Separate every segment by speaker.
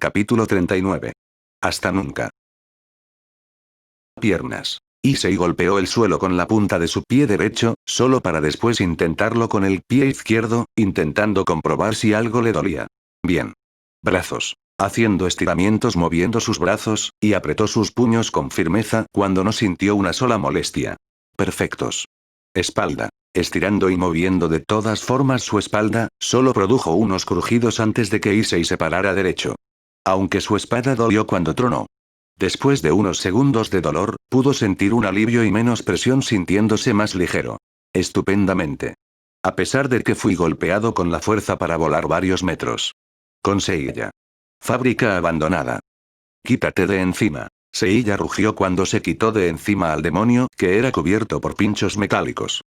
Speaker 1: Capítulo 39. Hasta nunca. Piernas. Issei golpeó el suelo con la punta de su pie derecho, solo para después intentarlo con el pie izquierdo, intentando comprobar si algo le dolía. Bien. Brazos. Haciendo estiramientos moviendo sus brazos, y apretó sus puños con firmeza cuando no sintió una sola molestia. Perfectos. Espalda. Estirando y moviendo de todas formas su espalda, solo produjo unos crujidos antes de que Issei se parara derecho. Aunque su espada dolió cuando tronó. Después de unos segundos de dolor, pudo sentir un alivio y menos presión sintiéndose más ligero. Estupendamente. A pesar de que fui golpeado con la fuerza para volar varios metros. Con Seiya. Fábrica abandonada. Quítate de encima. Seiya rugió cuando se quitó de encima al demonio que era cubierto por pinchos metálicos.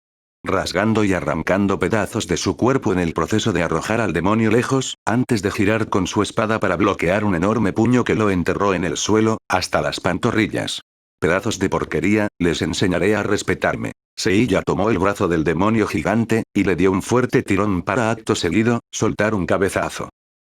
Speaker 1: Rasgando y arrancando pedazos de su cuerpo en el proceso de arrojar al demonio lejos, antes de girar con su espada para bloquear un enorme puño que lo enterró en el suelo, hasta las pantorrillas. Pedazos de porquería, les enseñaré a respetarme. Seiya tomó el brazo del demonio gigante, y le dio un fuerte tirón para acto seguido, soltar un cabezazo.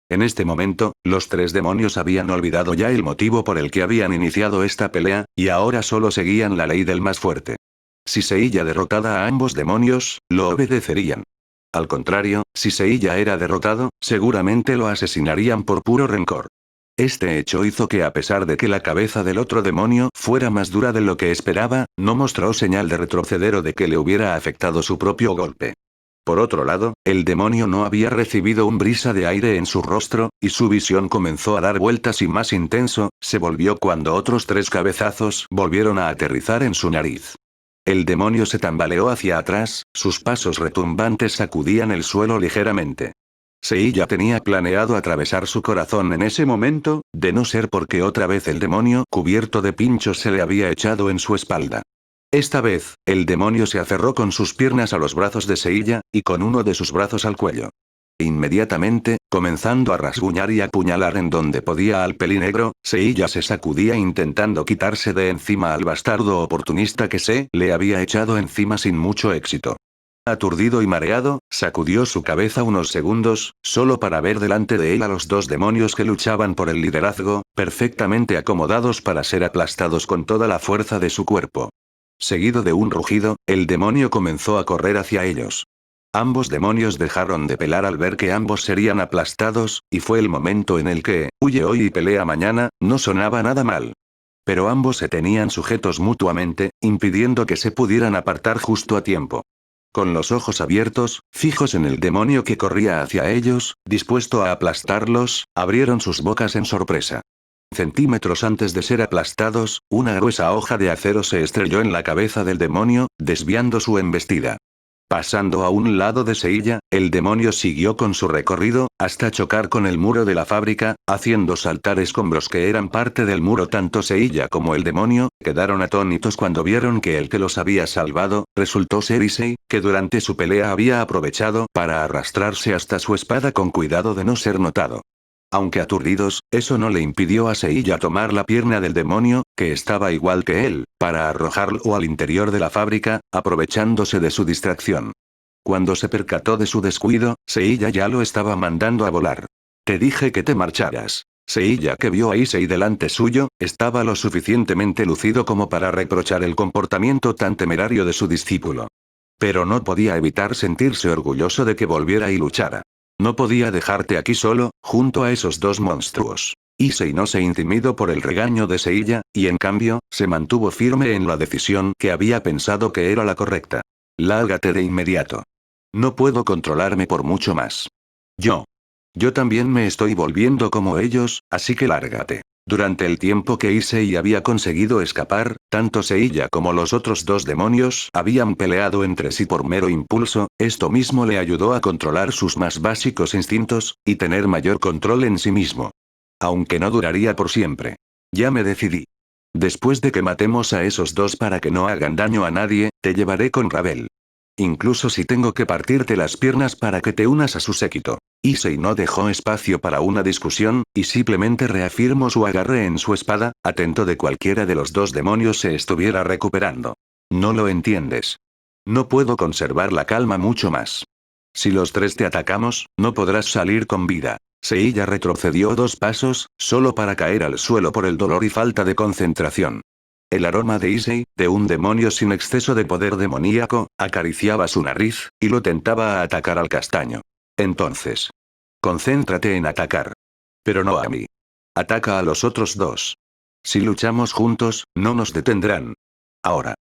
Speaker 1: En este momento, los tres demonios habían olvidado ya el motivo por el que habían iniciado esta pelea, y ahora solo seguían la ley del más fuerte. Si Seiya derrotaba a ambos demonios, lo obedecerían. Al contrario, si Seiya era derrotado, seguramente lo asesinarían por puro rencor. Este hecho hizo que a pesar de que la cabeza del otro demonio fuera más dura de lo que esperaba, no mostró señal de retroceder o de que le hubiera afectado su propio golpe. Por otro lado, el demonio no había recibido un brisa de aire en su rostro, y su visión comenzó a dar vueltas y más intenso, se volvió cuando otros tres cabezazos volvieron a aterrizar en su nariz. El demonio se tambaleó hacia atrás, sus pasos retumbantes sacudían el suelo ligeramente. Seiya tenía planeado atravesar su corazón en ese momento, de no ser porque otra vez el demonio cubierto de pinchos se le había echado en su espalda. Esta vez, el demonio se aferró con sus piernas a los brazos de Seiya, y con uno de sus brazos al cuello. Inmediatamente, comenzando a rasguñar y apuñalar en donde podía al pelinegro, Seiya se sacudía intentando quitarse de encima al bastardo oportunista que se le había echado encima sin mucho éxito. Aturdido y mareado, sacudió su cabeza unos segundos, solo para ver delante de él a los dos demonios que luchaban por el liderazgo, perfectamente acomodados para ser aplastados con toda la fuerza de su cuerpo. Seguido de un rugido, el demonio comenzó a correr hacia ellos. Ambos demonios dejaron de pelar al ver que ambos serían aplastados, y fue el momento en el que, huye hoy y pelea mañana, no sonaba nada mal. Pero ambos se tenían sujetos mutuamente, impidiendo que se pudieran apartar justo a tiempo. Con los ojos abiertos, fijos en el demonio que corría hacia ellos, dispuesto a aplastarlos, abrieron sus bocas en sorpresa. Centímetros antes de ser aplastados, una gruesa hoja de acero se estrelló en la cabeza del demonio, desviando su embestida. Pasando a un lado de Seiya, el demonio siguió con su recorrido, hasta chocar con el muro de la fábrica, haciendo saltar escombros que eran parte del muro. Tanto Seiya como el demonio quedaron atónitos cuando vieron que el que los había salvado, resultó ser Issei, que durante su pelea había aprovechado para arrastrarse hasta su espada con cuidado de no ser notado. Aunque aturdidos, eso no le impidió a Seiya tomar la pierna del demonio, que estaba igual que él, para arrojarlo al interior de la fábrica, aprovechándose de su distracción. Cuando se percató de su descuido, Seiya ya lo estaba mandando a volar. Te dije que te marcharas. Seiya, que vio a Issei delante suyo, estaba lo suficientemente lucido como para reprochar el comportamiento tan temerario de su discípulo. Pero no podía evitar sentirse orgulloso de que volviera y luchara. No podía dejarte aquí solo, junto a esos dos monstruos. Issei no se intimidó por el regaño de Seiya, y en cambio, se mantuvo firme en la decisión que había pensado que era la correcta. Lárgate de inmediato. No puedo controlarme por mucho más. Yo también me estoy volviendo como ellos, así que lárgate. Durante el tiempo que Issei había conseguido escapar, tanto Seiya como los otros dos demonios habían peleado entre sí por mero impulso, esto mismo le ayudó a controlar sus más básicos instintos, y tener mayor control en sí mismo. Aunque no duraría por siempre. Ya me decidí. Después de que matemos a esos dos para que no hagan daño a nadie, te llevaré con Ravel. Incluso si tengo que partirte las piernas para que te unas a su séquito. Issei no dejó espacio para una discusión, y simplemente reafirmó su agarre en su espada, atento de cualquiera de los dos demonios se estuviera recuperando. No lo entiendes. No puedo conservar la calma mucho más. Si los tres te atacamos, no podrás salir con vida. Seiya retrocedió 2 pasos, solo para caer al suelo por el dolor y falta de concentración. El aroma de Issei, de un demonio sin exceso de poder demoníaco, acariciaba su nariz, y lo tentaba a atacar al castaño. Entonces. Concéntrate en atacar. Pero no a mí. Ataca a los otros 2. Si luchamos juntos, no nos detendrán. Ahora.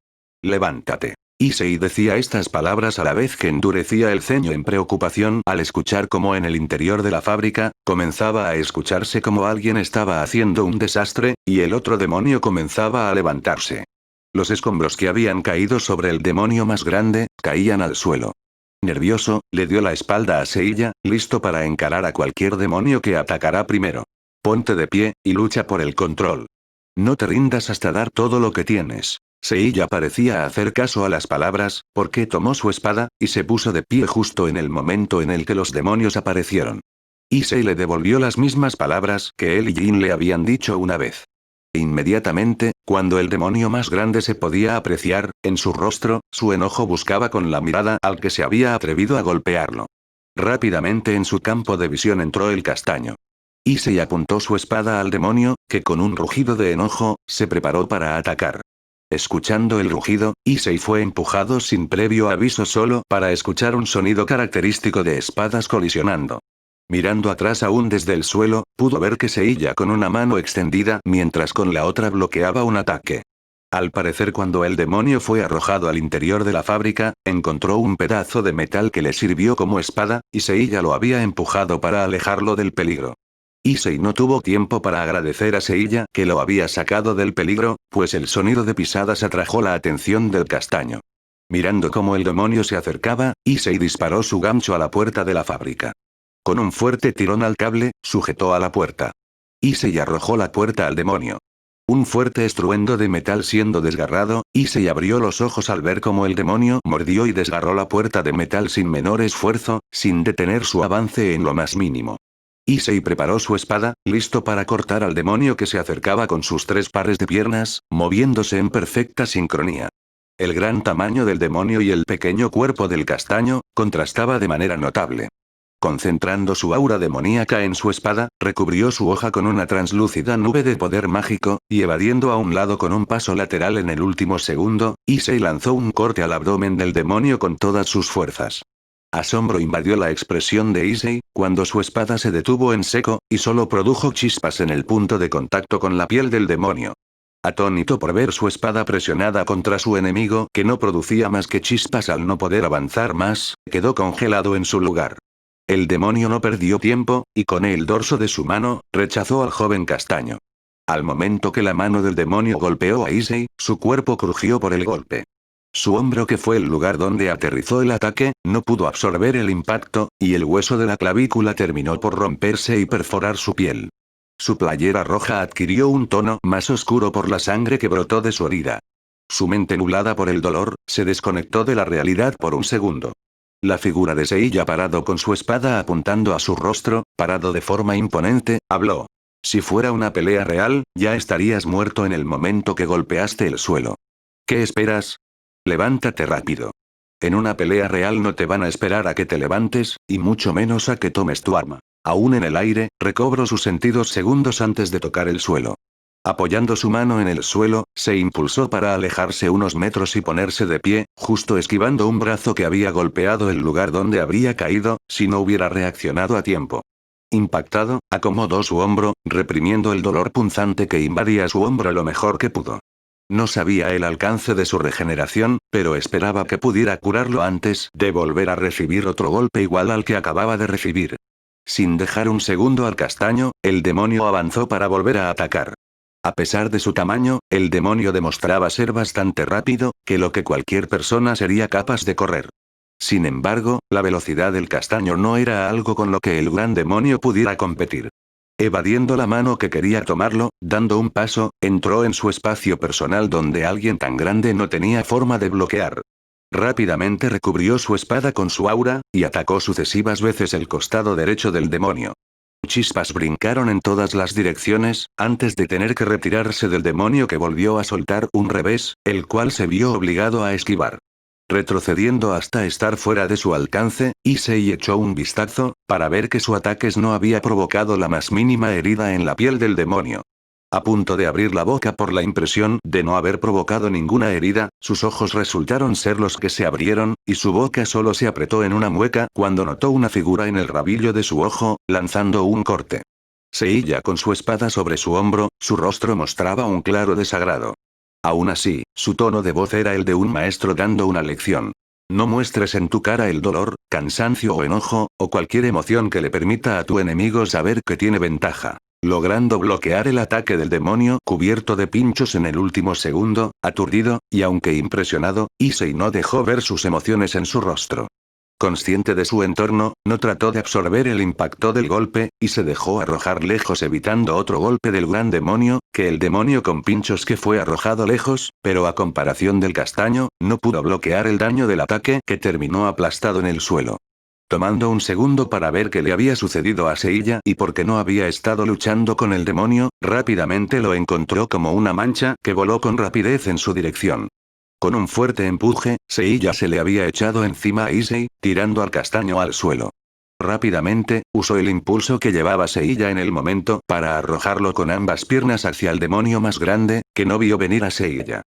Speaker 1: Levántate. Issei decía estas palabras a la vez que endurecía el ceño en preocupación al escuchar cómo en el interior de la fábrica, comenzaba a escucharse como alguien estaba haciendo un desastre, y el otro demonio comenzaba a levantarse. Los escombros que habían caído sobre el demonio más grande, caían al suelo. Nervioso, le dio la espalda a Seiya, listo para encarar a cualquier demonio que atacará primero. Ponte de pie, y lucha por el control. No te rindas hasta dar todo lo que tienes. Seiya parecía hacer caso a las palabras, porque tomó su espada, y se puso de pie justo en el momento en el que los demonios aparecieron. Issei le devolvió las mismas palabras que él y Jin le habían dicho una vez. Inmediatamente, cuando el demonio más grande se podía apreciar, en su rostro, su enojo buscaba con la mirada al que se había atrevido a golpearlo. Rápidamente en su campo de visión entró el castaño. Issei apuntó su espada al demonio, que con un rugido de enojo, se preparó para atacar. Escuchando el rugido, Issei fue empujado sin previo aviso solo para escuchar un sonido característico de espadas colisionando. Mirando atrás aún desde el suelo, pudo ver que Seiya con una mano extendida mientras con la otra bloqueaba un ataque. Al parecer cuando el demonio fue arrojado al interior de la fábrica, encontró un pedazo de metal que le sirvió como espada, y Seiya lo había empujado para alejarlo del peligro. Issei no tuvo tiempo para agradecer a Seiya que lo había sacado del peligro, pues el sonido de pisadas atrajo la atención del castaño. Mirando cómo el demonio se acercaba, Issei disparó su gancho a la puerta de la fábrica. Con un fuerte tirón al cable, sujetó a la puerta. Issei arrojó la puerta al demonio. Un fuerte estruendo de metal siendo desgarrado, Issei abrió los ojos al ver cómo el demonio mordió y desgarró la puerta de metal sin menor esfuerzo, sin detener su avance en lo más mínimo. Issei preparó su espada, listo para cortar al demonio que se acercaba con sus 3 pares de piernas, moviéndose en perfecta sincronía. El gran tamaño del demonio y el pequeño cuerpo del castaño, contrastaba de manera notable. Concentrando su aura demoníaca en su espada, recubrió su hoja con una translúcida nube de poder mágico, y evadiendo a un lado con un paso lateral en el último segundo, Issei lanzó un corte al abdomen del demonio con todas sus fuerzas. Asombro invadió la expresión de Issei, cuando su espada se detuvo en seco, y solo produjo chispas en el punto de contacto con la piel del demonio. Atónito por ver su espada presionada contra su enemigo, que no producía más que chispas al no poder avanzar más, quedó congelado en su lugar. El demonio no perdió tiempo, y con el dorso de su mano, rechazó al joven castaño. Al momento que la mano del demonio golpeó a Issei, su cuerpo crujió por el golpe. Su hombro, que fue el lugar donde aterrizó el ataque, no pudo absorber el impacto, y el hueso de la clavícula terminó por romperse y perforar su piel. Su playera roja adquirió un tono más oscuro por la sangre que brotó de su herida. Su mente nublada por el dolor, se desconectó de la realidad por un segundo. La figura de Seiya parado con su espada apuntando a su rostro, parado de forma imponente, habló. Si fuera una pelea real, ya estarías muerto en el momento que golpeaste el suelo. ¿Qué esperas? Levántate rápido. En una pelea real no te van a esperar a que te levantes, y mucho menos a que tomes tu arma. Aún en el aire, recobró sus sentidos segundos antes de tocar el suelo. Apoyando su mano en el suelo, se impulsó para alejarse unos metros y ponerse de pie, justo esquivando un brazo que había golpeado el lugar donde habría caído, si no hubiera reaccionado a tiempo. Impactado, acomodó su hombro, reprimiendo el dolor punzante que invadía su hombro lo mejor que pudo. No sabía el alcance de su regeneración, pero esperaba que pudiera curarlo antes de volver a recibir otro golpe igual al que acababa de recibir. Sin dejar un segundo al castaño, el demonio avanzó para volver a atacar. A pesar de su tamaño, el demonio demostraba ser bastante rápido, que lo que cualquier persona sería capaz de correr. Sin embargo, la velocidad del castaño no era algo con lo que el gran demonio pudiera competir. Evadiendo la mano que quería tomarlo, dando un paso, entró en su espacio personal donde alguien tan grande no tenía forma de bloquear. Rápidamente recubrió su espada con su aura, y atacó sucesivas veces el costado derecho del demonio. Chispas brincaron en todas las direcciones, antes de tener que retirarse del demonio que volvió a soltar un revés, el cual se vio obligado a esquivar. Retrocediendo hasta estar fuera de su alcance, Issei echó un vistazo, para ver que su ataque no había provocado la más mínima herida en la piel del demonio. A punto de abrir la boca por la impresión de no haber provocado ninguna herida, sus ojos resultaron ser los que se abrieron, y su boca solo se apretó en una mueca cuando notó una figura en el rabillo de su ojo, lanzando un corte. Seiya con su espada sobre su hombro, su rostro mostraba un claro desagrado. Aún así, su tono de voz era el de un maestro dando una lección. No muestres en tu cara el dolor, cansancio o enojo, o cualquier emoción que le permita a tu enemigo saber que tiene ventaja. Logrando bloquear el ataque del demonio cubierto de pinchos en el último segundo, aturdido, y aunque impresionado, Issei no dejó ver sus emociones en su rostro. Consciente de su entorno, no trató de absorber el impacto del golpe, y se dejó arrojar lejos evitando otro golpe del gran demonio, que el demonio con pinchos que fue arrojado lejos, pero a comparación del castaño, no pudo bloquear el daño del ataque que terminó aplastado en el suelo. Tomando un segundo para ver qué le había sucedido a Seiya y por qué no había estado luchando con el demonio, rápidamente lo encontró como una mancha que voló con rapidez en su dirección. Con un fuerte empuje, Seiya se le había echado encima a Issei, tirando al castaño al suelo. Rápidamente, usó el impulso que llevaba Seiya en el momento para arrojarlo con ambas piernas hacia el demonio más grande, que no vio venir a Seiya.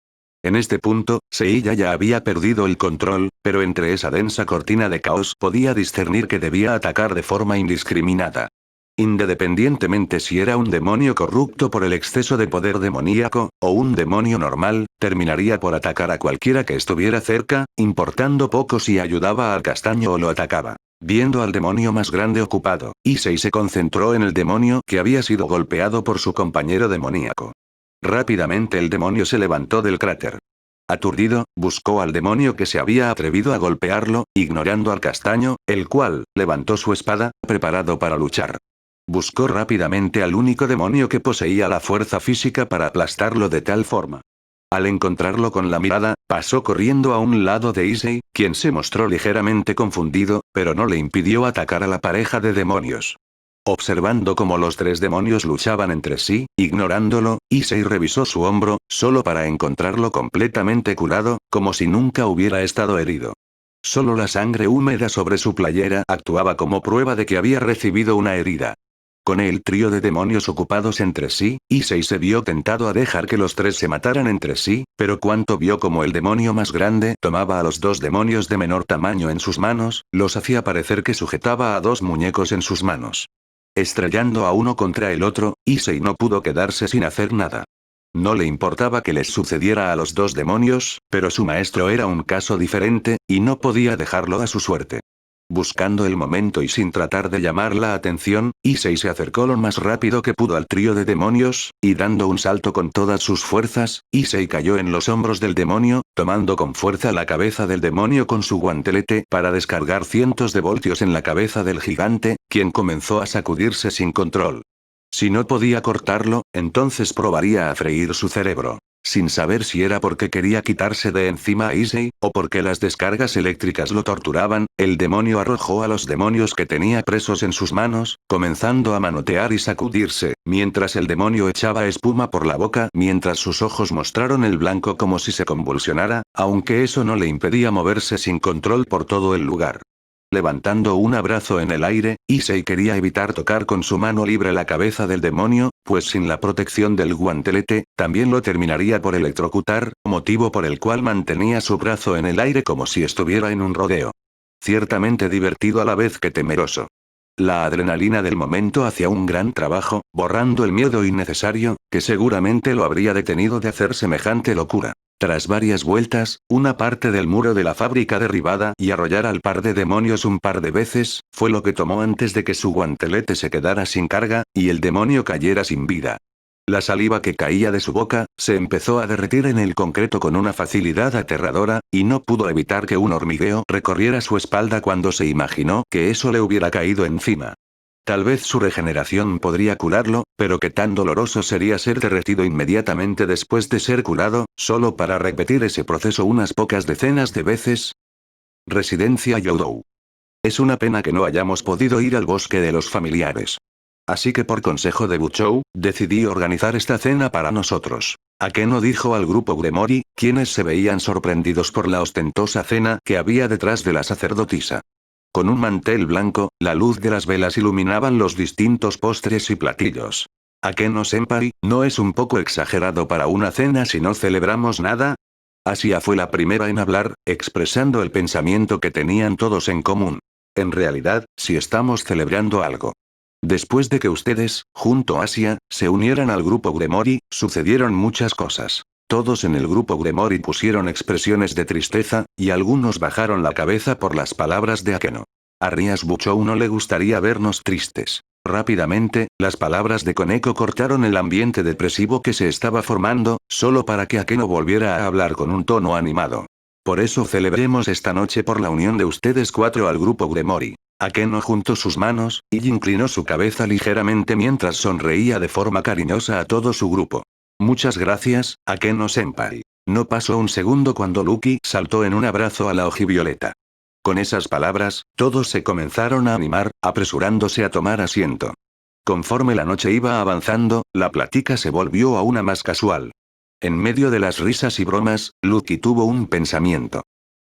Speaker 1: En este punto, Seiya ya había perdido el control, pero entre esa densa cortina de caos podía discernir que debía atacar de forma indiscriminada. Independientemente si era un demonio corrupto por el exceso de poder demoníaco, o un demonio normal, terminaría por atacar a cualquiera que estuviera cerca, importando poco si ayudaba al castaño o lo atacaba. Viendo al demonio más grande ocupado, Issei se concentró en el demonio que había sido golpeado por su compañero demoníaco. Rápidamente el demonio se levantó del cráter. Aturdido, buscó al demonio que se había atrevido a golpearlo, ignorando al castaño, el cual levantó su espada, preparado para luchar. Buscó rápidamente al único demonio que poseía la fuerza física para aplastarlo de tal forma. Al encontrarlo con la mirada, pasó corriendo a un lado de Issei, quien se mostró ligeramente confundido, pero no le impidió atacar a la pareja de demonios. Observando cómo los tres demonios luchaban entre sí, ignorándolo, Issei revisó su hombro, solo para encontrarlo completamente curado, como si nunca hubiera estado herido. Solo la sangre húmeda sobre su playera actuaba como prueba de que había recibido una herida. Con el trío de demonios ocupados entre sí, Issei se vio tentado a dejar que los tres se mataran entre sí, pero cuando vio como el demonio más grande tomaba a los dos demonios de menor tamaño en sus manos, los hacía parecer que sujetaba a dos muñecos en sus manos. Estrellando a uno contra el otro, Issei no pudo quedarse sin hacer nada. No le importaba que les sucediera a los dos demonios, pero su maestro era un caso diferente, y no podía dejarlo a su suerte. Buscando el momento y sin tratar de llamar la atención, Issei se acercó lo más rápido que pudo al trío de demonios, y dando un salto con todas sus fuerzas, Issei cayó en los hombros del demonio, tomando con fuerza la cabeza del demonio con su guantelete para descargar cientos de voltios en la cabeza del gigante, quien comenzó a sacudirse sin control. Si no podía cortarlo, entonces probaría a freír su cerebro. Sin saber si era porque quería quitarse de encima a Issei, o porque las descargas eléctricas lo torturaban, el demonio arrojó a los demonios que tenía presos en sus manos, comenzando a manotear y sacudirse, mientras el demonio echaba espuma por la boca mientras sus ojos mostraron el blanco como si se convulsionara, aunque eso no le impedía moverse sin control por todo el lugar. Levantando un abrazo en el aire, Issei quería evitar tocar con su mano libre la cabeza del demonio, pues sin la protección del guantelete, también lo terminaría por electrocutar, motivo por el cual mantenía su brazo en el aire como si estuviera en un rodeo. Ciertamente divertido a la vez que temeroso. La adrenalina del momento hacía un gran trabajo, borrando el miedo innecesario, que seguramente lo habría detenido de hacer semejante locura. Tras varias vueltas, una parte del muro de la fábrica derribada y arrollar al par de demonios un par de veces, fue lo que tomó antes de que su guantelete se quedara sin carga, y el demonio cayera sin vida. La saliva que caía de su boca, se empezó a derretir en el concreto con una facilidad aterradora, y no pudo evitar que un hormigueo recorriera su espalda cuando se imaginó que eso le hubiera caído encima. Tal vez su regeneración podría curarlo, pero qué tan doloroso sería ser derretido inmediatamente después de ser curado, solo para repetir ese proceso unas pocas decenas de veces. Residencia Youdou. Es una pena que no hayamos podido ir al bosque de los familiares. Así que por consejo de Buchou, decidí organizar esta cena para nosotros. Akeno dijo al grupo Gremori, quienes se veían sorprendidos por la ostentosa cena que había detrás de la sacerdotisa. Con un mantel blanco, la luz de las velas iluminaban los distintos postres y platillos. Akeno-senpai, ¿no es un poco exagerado para una cena si no celebramos nada? Asia fue la primera en hablar, expresando el pensamiento que tenían todos en común. En realidad, si estamos celebrando algo. Después de que ustedes, junto a Asia, se unieran al grupo Gremori, sucedieron muchas cosas. Todos en el grupo Gremori pusieron expresiones de tristeza, y algunos bajaron la cabeza por las palabras de Akeno. A Rias Buchou no le gustaría vernos tristes. Rápidamente, las palabras de Koneko cortaron el ambiente depresivo que se estaba formando, solo para que Akeno volviera a hablar con un tono animado. Por eso celebremos esta noche por la unión de ustedes cuatro al grupo Gremori. Akeno juntó sus manos, y inclinó su cabeza ligeramente mientras sonreía de forma cariñosa a todo su grupo. Muchas gracias, Akeno-senpai. No pasó un segundo cuando Lucky saltó en un abrazo a la hojivioleta. Con esas palabras, todos se comenzaron a animar, apresurándose a tomar asiento. Conforme la noche iba avanzando, la plática se volvió aún más casual. En medio de las risas y bromas, Lucky tuvo un pensamiento.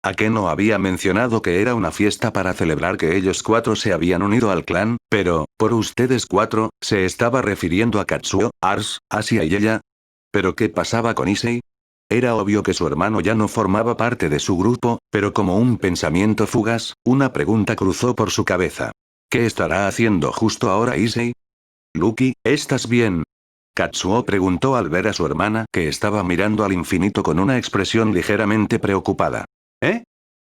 Speaker 1: Akeno había mencionado que era una fiesta para celebrar que ellos cuatro se habían unido al clan, pero, por ustedes cuatro, ¿se estaba refiriendo a Katsuo, Ars, Asia y ella? ¿Pero qué pasaba con Issei? Era obvio que su hermano ya no formaba parte de su grupo, pero como un pensamiento fugaz, una pregunta cruzó por su cabeza. ¿Qué estará haciendo justo ahora Issei? Lucky, ¿estás bien? Katsuo preguntó al ver a su hermana que estaba mirando al infinito con una expresión ligeramente preocupada. ¿Eh?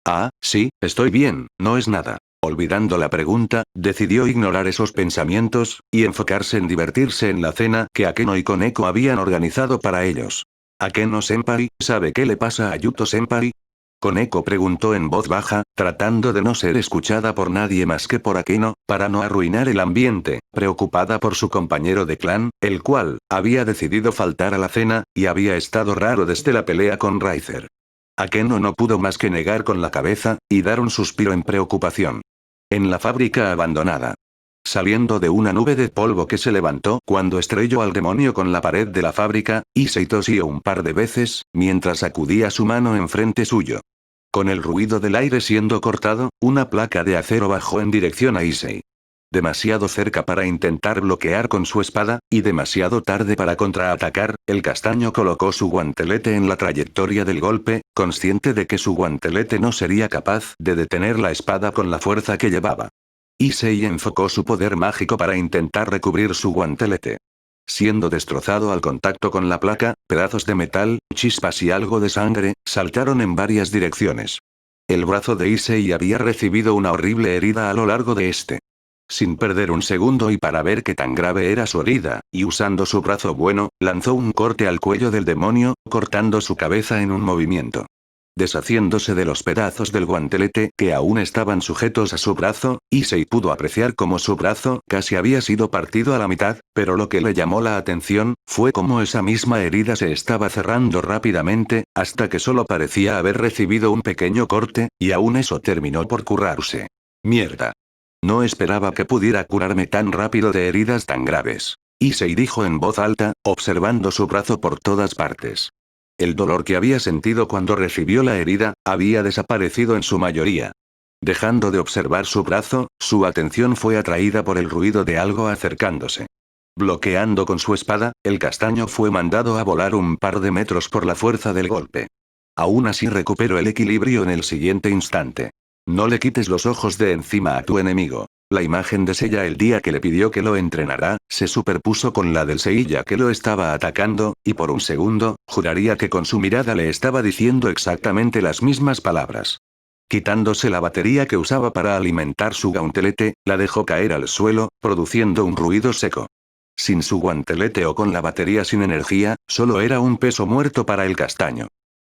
Speaker 1: Ah, sí, estoy bien, no es nada. Olvidando la pregunta, decidió ignorar esos pensamientos, y enfocarse en divertirse en la cena que Akeno y Koneko habían organizado para ellos. Akeno-senpai, ¿sabe qué le pasa a Yuto-senpai? Koneko preguntó en voz baja, tratando de no ser escuchada por nadie más que por Akeno, para no arruinar el ambiente, preocupada por su compañero de clan, el cual, había decidido faltar a la cena, y había estado raro desde la pelea con Raizer. Akeno no pudo más que negar con la cabeza, y dar un suspiro en preocupación. En la fábrica abandonada. Saliendo de una nube de polvo que se levantó cuando estrelló al demonio con la pared de la fábrica, Issei tosió un par de veces, mientras sacudía su mano enfrente suyo. Con el ruido del aire siendo cortado, una placa de acero bajó en dirección a Issei. Demasiado cerca para intentar bloquear con su espada, y demasiado tarde para contraatacar, el castaño colocó su guantelete en la trayectoria del golpe, consciente de que su guantelete no sería capaz de detener la espada con la fuerza que llevaba. Issei enfocó su poder mágico para intentar recubrir su guantelete. Siendo destrozado al contacto con la placa, pedazos de metal, chispas y algo de sangre, saltaron en varias direcciones. El brazo de Issei había recibido una horrible herida a lo largo de este. Sin perder un segundo y para ver qué tan grave era su herida, y usando su brazo bueno, lanzó un corte al cuello del demonio, cortando su cabeza en un movimiento. Deshaciéndose de los pedazos del guantelete que aún estaban sujetos a su brazo, Issei pudo apreciar cómo su brazo casi había sido partido a la mitad, pero lo que le llamó la atención, fue cómo esa misma herida se estaba cerrando rápidamente, hasta que solo parecía haber recibido un pequeño corte, y aún eso terminó por curarse. ¡Mierda! No esperaba que pudiera curarme tan rápido de heridas tan graves. Issei dijo en voz alta, observando su brazo por todas partes. El dolor que había sentido cuando recibió la herida, había desaparecido en su mayoría. Dejando de observar su brazo, su atención fue atraída por el ruido de algo acercándose. Bloqueando con su espada, el castaño fue mandado a volar un par de metros por la fuerza del golpe. Aún así recuperó el equilibrio en el siguiente instante. No le quites los ojos de encima a tu enemigo. La imagen de Seiya el día que le pidió que lo entrenara, se superpuso con la del Seiya que lo estaba atacando, y por un segundo, juraría que con su mirada le estaba diciendo exactamente las mismas palabras. Quitándose la batería que usaba para alimentar su guantelete, la dejó caer al suelo, produciendo un ruido seco. Sin su guantelete o con la batería sin energía, solo era un peso muerto para el castaño.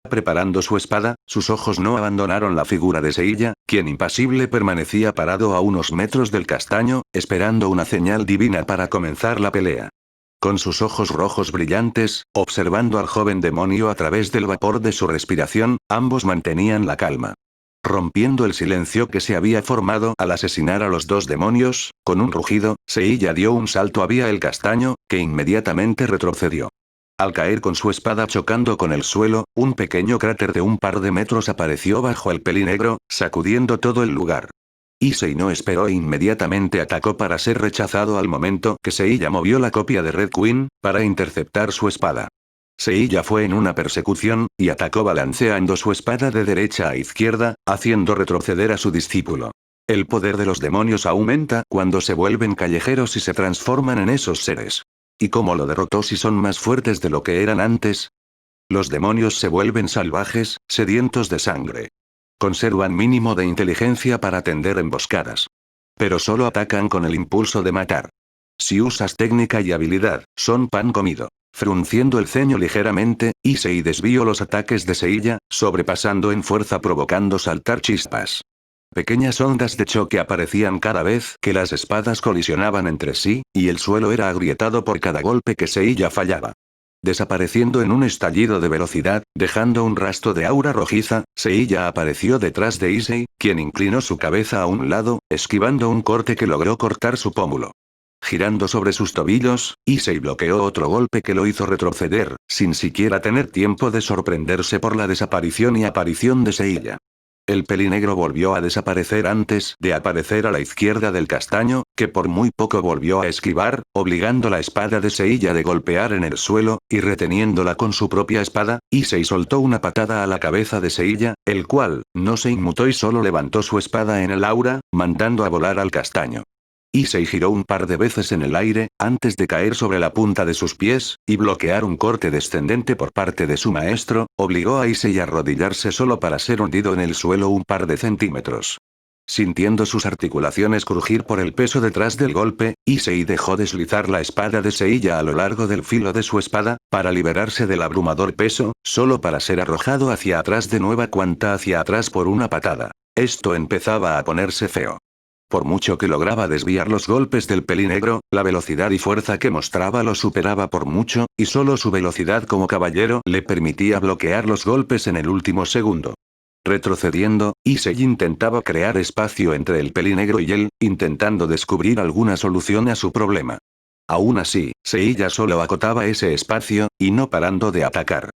Speaker 1: Preparando su espada, sus ojos no abandonaron la figura de Seiya, quien impasible permanecía parado a unos metros del castaño, esperando una señal divina para comenzar la pelea. Con sus ojos rojos brillantes, observando al joven demonio a través del vapor de su respiración, ambos mantenían la calma. Rompiendo el silencio que se había formado al asesinar a los dos demonios, con un rugido, Seiya dio un salto hacia el castaño, que inmediatamente retrocedió. Al caer con su espada chocando con el suelo, un pequeño cráter de un par de metros apareció bajo el pelinegro, sacudiendo todo el lugar. Issei no esperó e inmediatamente atacó para ser rechazado al momento que Seiya movió la copia de Red Queen, para interceptar su espada. Seiya fue en una persecución, y atacó balanceando su espada de derecha a izquierda, haciendo retroceder a su discípulo. El poder de los demonios aumenta cuando se vuelven callejeros y se transforman en esos seres. ¿Y cómo lo derrotó si son más fuertes de lo que eran antes? Los demonios se vuelven salvajes, sedientos de sangre. Conservan mínimo de inteligencia para tender emboscadas. Pero solo atacan con el impulso de matar. Si usas técnica y habilidad, son pan comido. Frunciendo el ceño ligeramente, Issei desvió los ataques de Seiya, sobrepasando en fuerza provocando saltar chispas. Pequeñas ondas de choque aparecían cada vez que las espadas colisionaban entre sí, y el suelo era agrietado por cada golpe que Seiya fallaba. Desapareciendo en un estallido de velocidad, dejando un rastro de aura rojiza, Seiya apareció detrás de Issei, quien inclinó su cabeza a un lado, esquivando un corte que logró cortar su pómulo. Girando sobre sus tobillos, Issei bloqueó otro golpe que lo hizo retroceder, sin siquiera tener tiempo de sorprenderse por la desaparición y aparición de Seiya. El pelinegro volvió a desaparecer antes de aparecer a la izquierda del castaño, que por muy poco volvió a esquivar, obligando la espada de Seiya de golpear en el suelo, y reteniéndola con su propia espada, Issei soltó una patada a la cabeza de Seiya, el cual, no se inmutó y solo levantó su espada en el aura, mandando a volar al castaño. Issei giró un par de veces en el aire, antes de caer sobre la punta de sus pies, y bloquear un corte descendente por parte de su maestro, obligó a Issei a arrodillarse solo para ser hundido en el suelo un par de centímetros. Sintiendo sus articulaciones crujir por el peso detrás del golpe, Issei dejó deslizar la espada de Seiya a lo largo del filo de su espada, para liberarse del abrumador peso, solo para ser arrojado hacia atrás de nueva cuanta hacia atrás por una patada. Esto empezaba a ponerse feo. Por mucho que lograba desviar los golpes del pelinegro, la velocidad y fuerza que mostraba lo superaba por mucho, y solo su velocidad como caballero le permitía bloquear los golpes en el último segundo. Retrocediendo, Issei intentaba crear espacio entre el pelinegro y él, intentando descubrir alguna solución a su problema. Aún así, Seiya solo acotaba ese espacio, y no parando de atacar.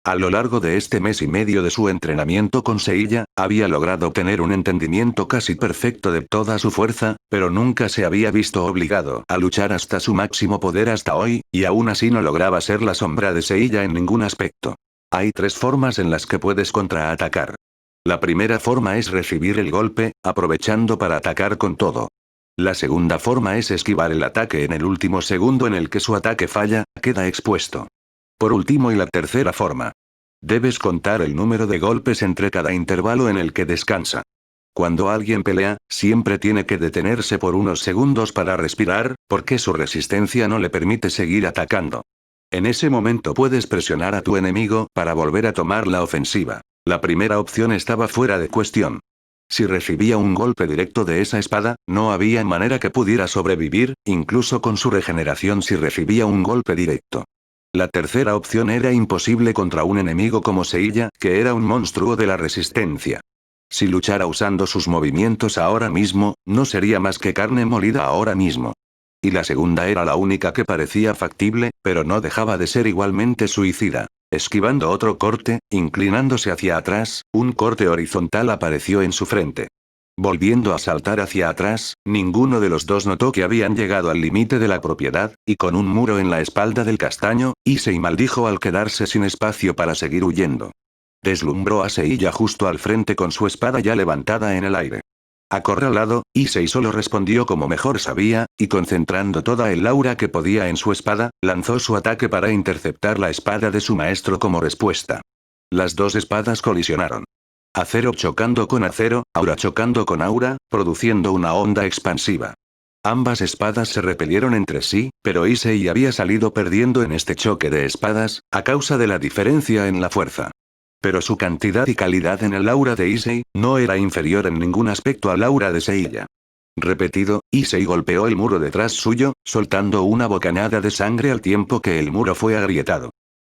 Speaker 1: A lo largo de este mes y medio de su entrenamiento con Seiya, había logrado tener un entendimiento casi perfecto de toda su fuerza, pero nunca se había visto obligado a luchar hasta su máximo poder hasta hoy, y aún así no lograba ser la sombra de Seiya en ningún aspecto. Hay tres formas en las que puedes contraatacar. La primera forma es recibir el golpe, aprovechando para atacar con todo. La segunda forma es esquivar el ataque en el último segundo en el que su ataque falla, queda expuesto. Por último y la tercera forma. Debes contar el número de golpes entre cada intervalo en el que descansa. Cuando alguien pelea, siempre tiene que detenerse por unos segundos para respirar, porque su resistencia no le permite seguir atacando. En ese momento puedes presionar a tu enemigo para volver a tomar la ofensiva. La primera opción estaba fuera de cuestión. Si recibía un golpe directo de esa espada, no había manera que pudiera sobrevivir, incluso con su regeneración si recibía un golpe directo. La tercera opción era imposible contra un enemigo como Seiya, que era un monstruo de la resistencia. Si luchara usando sus movimientos ahora mismo, no sería más que carne molida ahora mismo. Y la segunda era la única que parecía factible, pero no dejaba de ser igualmente suicida. Esquivando otro corte, inclinándose hacia atrás, un corte horizontal apareció en su frente. Volviendo a saltar hacia atrás, ninguno de los dos notó que habían llegado al límite de la propiedad, y con un muro en la espalda del castaño, Issei maldijo al quedarse sin espacio para seguir huyendo. Deslumbró a Seiya justo al frente con su espada ya levantada en el aire. Acorralado, Issei solo respondió como mejor sabía, y concentrando toda el aura que podía en su espada, lanzó su ataque para interceptar la espada de su maestro como respuesta. Las dos espadas colisionaron. Acero chocando con acero, aura chocando con aura, produciendo una onda expansiva. Ambas espadas se repelieron entre sí, pero Issei había salido perdiendo en este choque de espadas, a causa de la diferencia en la fuerza. Pero su cantidad y calidad en el aura de Issei, no era inferior en ningún aspecto al aura de Seiya. Repetido, Issei golpeó el muro detrás suyo, soltando una bocanada de sangre al tiempo que el muro fue agrietado.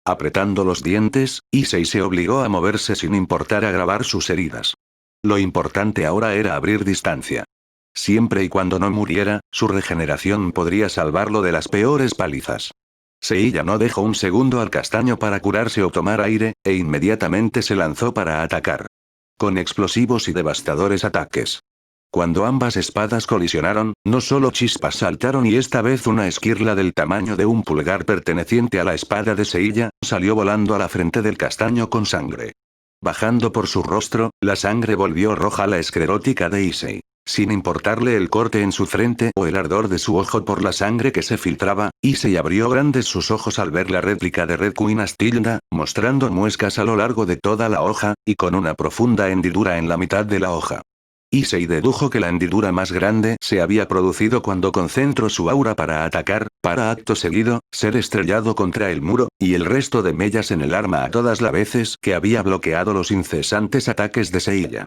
Speaker 1: Apretando los dientes, Issei se obligó a moverse sin importar agravar sus heridas. Lo importante ahora era abrir distancia. Siempre y cuando no muriera, su regeneración podría salvarlo de las peores palizas. Seiya no dejó un segundo al castaño para curarse o tomar aire, e inmediatamente se lanzó para atacar. Con explosivos y devastadores ataques. Cuando ambas espadas colisionaron, no solo chispas saltaron y esta vez una esquirla del tamaño de un pulgar perteneciente a la espada de Seiya, salió volando a la frente del castaño con sangre. Bajando por su rostro, la sangre volvió roja la esclerótica de Issei. Sin importarle el corte en su frente o el ardor de su ojo por la sangre que se filtraba, Issei abrió grandes sus ojos al ver la réplica de Red Queen Astilda, mostrando muescas a lo largo de toda la hoja, y con una profunda hendidura en la mitad de la hoja. Issei dedujo que la hendidura más grande se había producido cuando concentró su aura para atacar, para acto seguido, ser estrellado contra el muro, y el resto de mellas en el arma a todas las veces que había bloqueado los incesantes ataques de Seiya.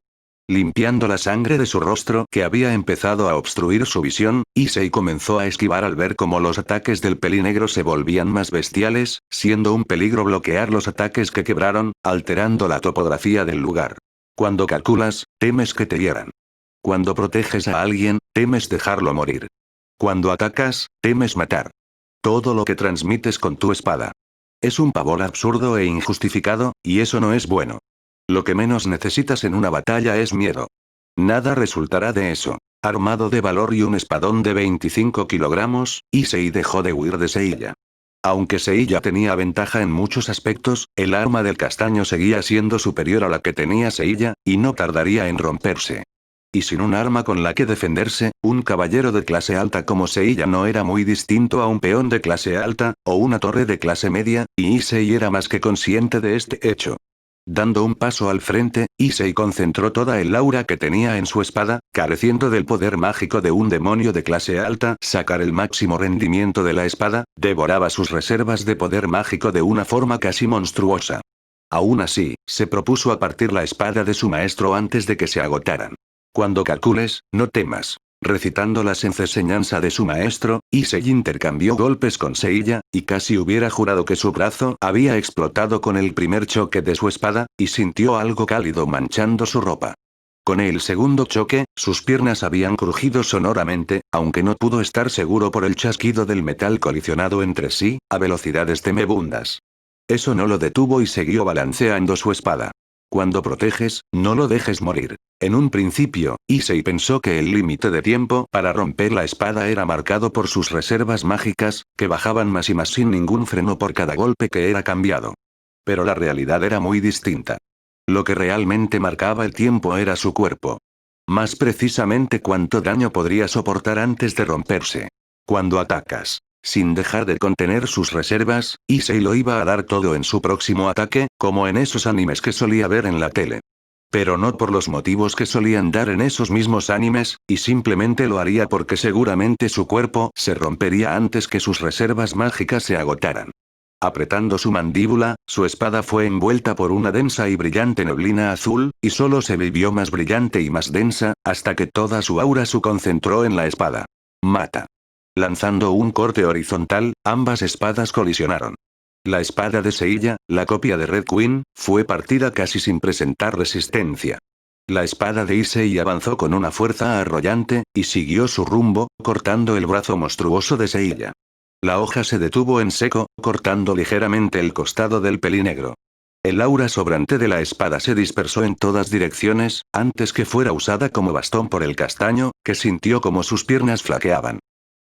Speaker 1: Limpiando la sangre de su rostro que había empezado a obstruir su visión, Issei comenzó a esquivar al ver cómo los ataques del pelinegro se volvían más bestiales, siendo un peligro bloquear los ataques que quebraron, alterando la topografía del lugar. Cuando calculas, temes que te hieran. Cuando proteges a alguien, temes dejarlo morir. Cuando atacas, temes matar. Todo lo que transmites con tu espada. Es un pavor absurdo e injustificado, y eso no es bueno. Lo que menos necesitas en una batalla es miedo. Nada resultará de eso. Armado de valor y un espadón de 25 kilogramos, Issei dejó de huir de Seiya. Aunque Seiya tenía ventaja en muchos aspectos, el arma del castaño seguía siendo superior a la que tenía Seiya, y no tardaría en romperse. Y sin un arma con la que defenderse, un caballero de clase alta como Seiya no era muy distinto a un peón de clase alta, o una torre de clase media, y Issei era más que consciente de este hecho. Dando un paso al frente, Issei concentró toda el aura que tenía en su espada, careciendo del poder mágico de un demonio de clase alta, sacar el máximo rendimiento de la espada, devoraba sus reservas de poder mágico de una forma casi monstruosa. Aún así, se propuso a partir la espada de su maestro antes de que se agotaran. Cuando calcules, no temas. Recitando las enseñanzas de su maestro, Issei intercambió golpes con Seiya, y casi hubiera jurado que su brazo había explotado con el primer choque de su espada, y sintió algo cálido manchando su ropa. Con el segundo choque, sus piernas habían crujido sonoramente, aunque no pudo estar seguro por el chasquido del metal colisionado entre sí, a velocidades temebundas. Eso no lo detuvo y siguió balanceando su espada. Cuando proteges, no lo dejes morir. En un principio, Issei pensó que el límite de tiempo para romper la espada era marcado por sus reservas mágicas, que bajaban más y más sin ningún freno por cada golpe que era cambiado. Pero la realidad era muy distinta. Lo que realmente marcaba el tiempo era su cuerpo. Más precisamente cuánto daño podría soportar antes de romperse. Cuando atacas, sin dejar de contener sus reservas, Issei lo iba a dar todo en su próximo ataque, como en esos animes que solía ver en la tele. Pero no por los motivos que solían dar en esos mismos animes, y simplemente lo haría porque seguramente su cuerpo se rompería antes que sus reservas mágicas se agotaran. Apretando su mandíbula, su espada fue envuelta por una densa y brillante neblina azul, y solo se volvió más brillante y más densa, hasta que toda su aura se concentró en la espada. Mata. Lanzando un corte horizontal, ambas espadas colisionaron. La espada de Seiya, la copia de Red Queen, fue partida casi sin presentar resistencia. La espada de Issei avanzó con una fuerza arrollante, y siguió su rumbo, cortando el brazo monstruoso de Seiya. La hoja se detuvo en seco, cortando ligeramente el costado del pelinegro. El aura sobrante de la espada se dispersó en todas direcciones, antes que fuera usada como bastón por el castaño, que sintió como sus piernas flaqueaban.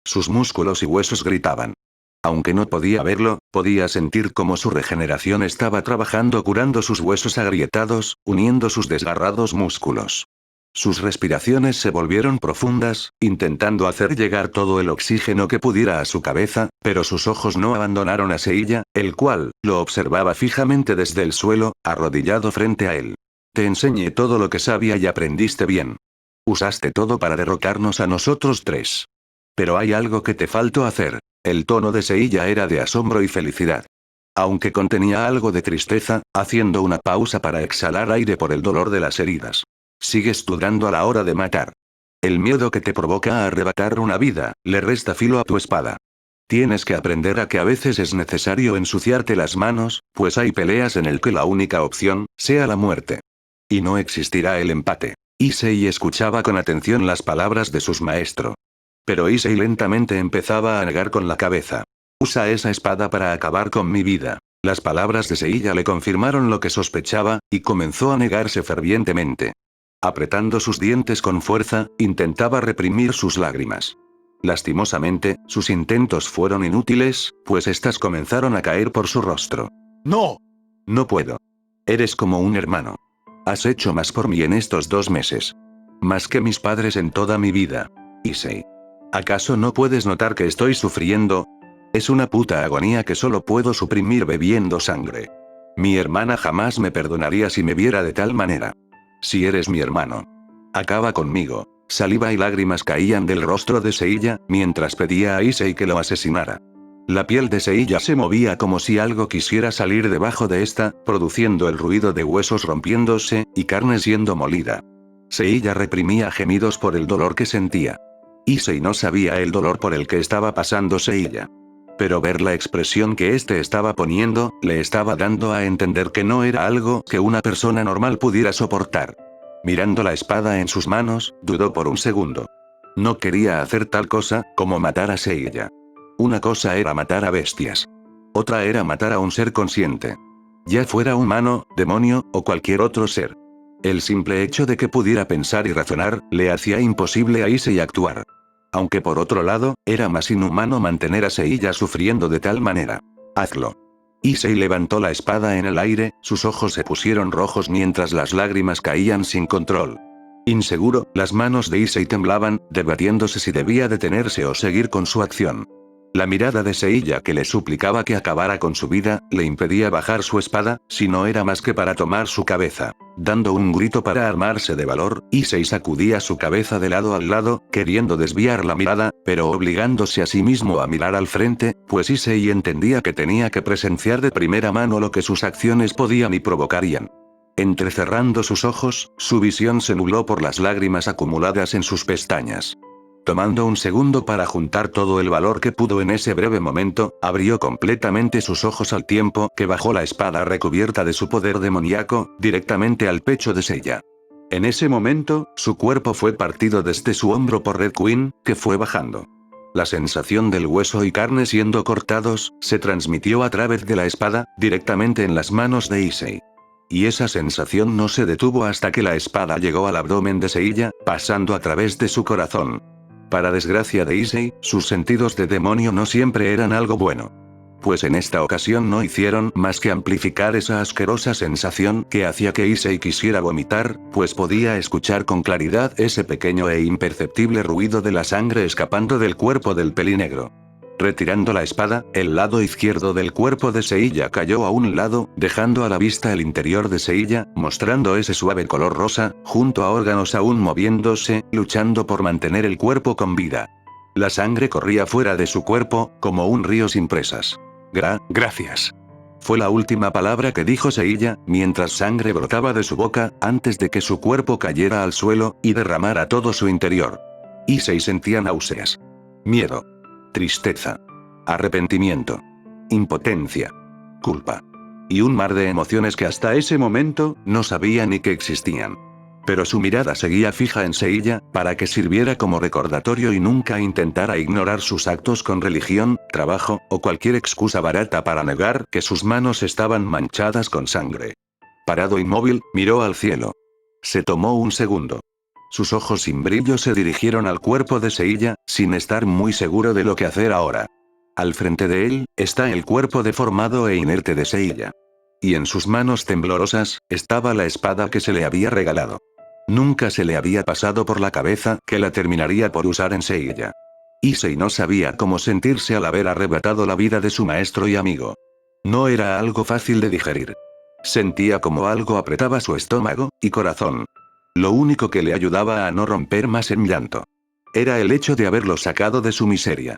Speaker 1: Sus músculos y huesos gritaban. Aunque no podía verlo, podía sentir cómo su regeneración estaba trabajando curando sus huesos agrietados, uniendo sus desgarrados músculos. Sus respiraciones se volvieron profundas, intentando hacer llegar todo el oxígeno que pudiera a su cabeza, pero sus ojos no abandonaron a Seiya, el cual lo observaba fijamente desde el suelo, arrodillado frente a él. Te enseñé todo lo que sabía y aprendiste bien. Usaste todo para derrocarnos a nosotros tres. Pero hay algo que te faltó hacer. El tono de Seiya era de asombro y felicidad. Aunque contenía algo de tristeza, haciendo una pausa para exhalar aire por el dolor de las heridas. Sigues dudando a la hora de matar. El miedo que te provoca a arrebatar una vida, le resta filo a tu espada. Tienes que aprender a que a veces es necesario ensuciarte las manos, pues hay peleas en el que la única opción, sea la muerte. Y no existirá el empate. Issei escuchaba con atención las palabras de sus maestros. Pero Issei lentamente empezaba a negar con la cabeza. Usa esa espada para acabar con mi vida. Las palabras de Seiya le confirmaron lo que sospechaba, y comenzó a negarse fervientemente. Apretando sus dientes con fuerza, intentaba reprimir sus lágrimas. Lastimosamente, sus intentos fueron inútiles, pues estas comenzaron a caer por su rostro.
Speaker 2: ¡No!
Speaker 1: No puedo. Eres como un hermano. Has hecho más por mí en estos 2 meses. Más que mis padres en toda mi vida. Issei. ¿Acaso no puedes notar que estoy sufriendo? Es una puta agonía que solo puedo suprimir bebiendo sangre. Mi hermana jamás me perdonaría si me viera de tal manera. Si eres mi hermano. Acaba conmigo. Saliva y lágrimas caían del rostro de Seiya, mientras pedía a Issei que lo asesinara. La piel de Seiya se movía como si algo quisiera salir debajo de esta, produciendo el ruido de huesos rompiéndose, y carne siendo molida. Seiya reprimía gemidos por el dolor que sentía. Issei no sabía el dolor por el que estaba pasando Seiya. Pero ver la expresión que éste estaba poniendo, le estaba dando a entender que no era algo que una persona normal pudiera soportar. Mirando la espada en sus manos, dudó por un segundo. No quería hacer tal cosa, como matar a Seiya. Una cosa era matar a bestias. Otra era matar a un ser consciente. Ya fuera humano, demonio, o cualquier otro ser. El simple hecho de que pudiera pensar y razonar, le hacía imposible a Issei actuar. Aunque por otro lado, era más inhumano mantener a Seiya sufriendo de tal manera. Hazlo. Issei levantó la espada en el aire, sus ojos se pusieron rojos mientras las lágrimas caían sin control. Inseguro, las manos de Issei temblaban, debatiéndose si debía detenerse o seguir con su acción. La mirada de Seiya que le suplicaba que acabara con su vida, le impedía bajar su espada, si no era más que para tomar su cabeza. Dando un grito para armarse de valor, Issei sacudía su cabeza de lado al lado, queriendo desviar la mirada, pero obligándose a sí mismo a mirar al frente, pues Issei entendía que tenía que presenciar de primera mano lo que sus acciones podían y provocarían. Entrecerrando sus ojos, su visión se nubló por las lágrimas acumuladas en sus pestañas. Tomando un segundo para juntar todo el valor que pudo en ese breve momento, abrió completamente sus ojos al tiempo que bajó la espada recubierta de su poder demoníaco, directamente al pecho de Seiya. En ese momento, su cuerpo fue partido desde su hombro por Red Queen, que fue bajando. La sensación del hueso y carne siendo cortados, se transmitió a través de la espada, directamente en las manos de Issei. Y esa sensación no se detuvo hasta que la espada llegó al abdomen de Seiya, pasando a través de su corazón. Para desgracia de Issei, sus sentidos de demonio no siempre eran algo bueno. Pues en esta ocasión no hicieron más que amplificar esa asquerosa sensación que hacía que Issei quisiera vomitar, pues podía escuchar con claridad ese pequeño e imperceptible ruido de la sangre escapando del cuerpo del pelinegro. Retirando la espada, el lado izquierdo del cuerpo de Seiya cayó a un lado, dejando a la vista el interior de Seiya, mostrando ese suave color rosa, junto a órganos aún moviéndose, luchando por mantener el cuerpo con vida. La sangre corría fuera de su cuerpo, como un río sin presas. Gracias. Fue la última palabra que dijo Seiya, mientras sangre brotaba de su boca, antes de que su cuerpo cayera al suelo, y derramara todo su interior. Issei sentía náuseas. Miedo. Tristeza. Arrepentimiento. Impotencia. Culpa. Y un mar de emociones que hasta ese momento, no sabía ni que existían. Pero su mirada seguía fija en Seiya, para que sirviera como recordatorio y nunca intentara ignorar sus actos con religión, trabajo, o cualquier excusa barata para negar que sus manos estaban manchadas con sangre. Parado inmóvil, miró al cielo. Se tomó un segundo. Sus ojos sin brillo se dirigieron al cuerpo de Seiya, sin estar muy seguro de lo que hacer ahora. Al frente de él, está el cuerpo deformado e inerte de Seiya. Y en sus manos temblorosas, estaba la espada que se le había regalado. Nunca se le había pasado por la cabeza que la terminaría por usar en Seiya. Issei no sabía cómo sentirse al haber arrebatado la vida de su maestro y amigo. No era algo fácil de digerir. Sentía como algo apretaba su estómago y corazón. Lo único que le ayudaba a no romper más en llanto era el hecho de haberlo sacado de su miseria.